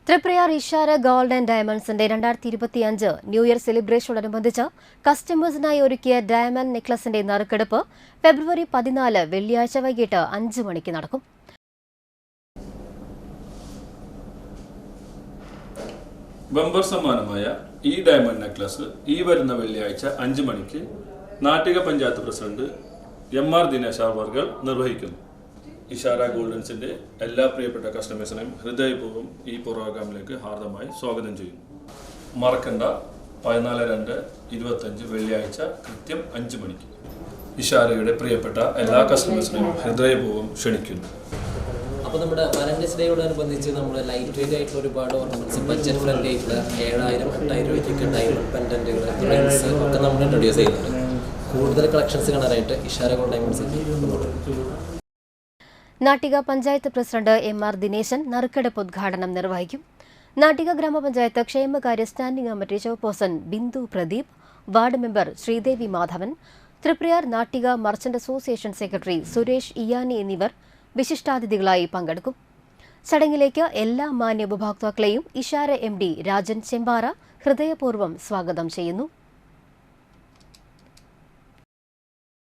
Triprayar Ishara gold and ഡയമണ്ട്സിന്റെ 2025 new year സെലിബ്രേഷനോടനുബന്ധിച്ച് കസ്റ്റമേഴ്സിനായി ഒരുക്കിയ ഡയമണ്ട് നെക്ലസിന്റെ നറുക്കെടുപ്പ് ഫെബ്രുവരി 14 വെള്ളിയാഴ്ച വൈകിട്ട് 5 മണിക്ക് നടക്കും. ബമ്പർ സമ്മാനമായ ഈ ഡയമണ്ട് നെക്ലസ് ഈ വരുന്ന വെള്ളിയാഴ്ച 5 മണിക്ക് നാട്ടിക പഞ്ചായത്ത് പ്രസിഡന്റ് എം.ആർ. ദിനേശ് അവർകൾ നിർവഹിക്കുന്നു. ഇഷാര ഗോൾഡൻസിന്റെ എല്ലാ പ്രിയപ്പെട്ട കസ്റ്റമേഴ്സിനെയും ഹൃദയപൂർവ്വം ഈ പ്രോഗ്രാമിലേക്ക് ഹാർദമായി സ്വാഗതം ചെയ്യുന്നു. മറക്കണ്ട, 14/2/25 വെള്ളിയാഴ്ച കൃത്യം 5 മണിക്ക് ഇഷാരയുടെ പ്രിയപ്പെട്ട എല്ലാ കസ്റ്റമേഴ്സിനെയും ഹൃദയപൂർവ്വം ക്ഷണിക്കുന്നു. അപ്പോൾ നമ്മുടെ വാലന്റൈൻസ് ഡേയോടനുബന്ധിച്ച് നമ്മൾ ലൈറ്റ് വെയിറ്റ് ആയിട്ടുള്ള ഒരുപാട് ഓർണമെന്റ്സ്, ബഡ്ജറ്റ് ഫ്രണ്ട്ലി ആയിട്ടുള്ള 7000-8000 രൂപയ്ക്ക് ഡയമണ്ട് പെൻഡന്റുകൾ ഒക്കെ നമ്മൾ ഇൻട്രൊഡ്യൂസ് ചെയ്യുന്നുണ്ട്. കൂടുതൽ കളക്ഷൻസ് കാണാനായിട്ട് Ishara gold diamonds. Nattika panchayat president M R. Dineshan നറുക്കെടുപ്പ് ഉദ്ഘാടനം നിർവഹിക്കും. നാട്ടിക ഗ്രാമപഞ്ചായത്ത് ക്ഷേമകാര്യ standing committee chairperson Bindu Pradeep, ward member Sreedevi Madhavan, Triprayar Nattika merchant association secretary Suresh Iyani എന്നിവർ വിശിഷ്ടാതിഥികളായി പങ്കെടുക്കും. ചടങ്ങിലേക്ക് എല്ലാ മാന്യ ഉപഭോക്താക്കളെയും ഇഷാര എം.ഡി. രാജൻ ചെമ്പാറ ഹൃദയപൂർവ്വം സ്വാഗതം ചെയ്യുന്നു.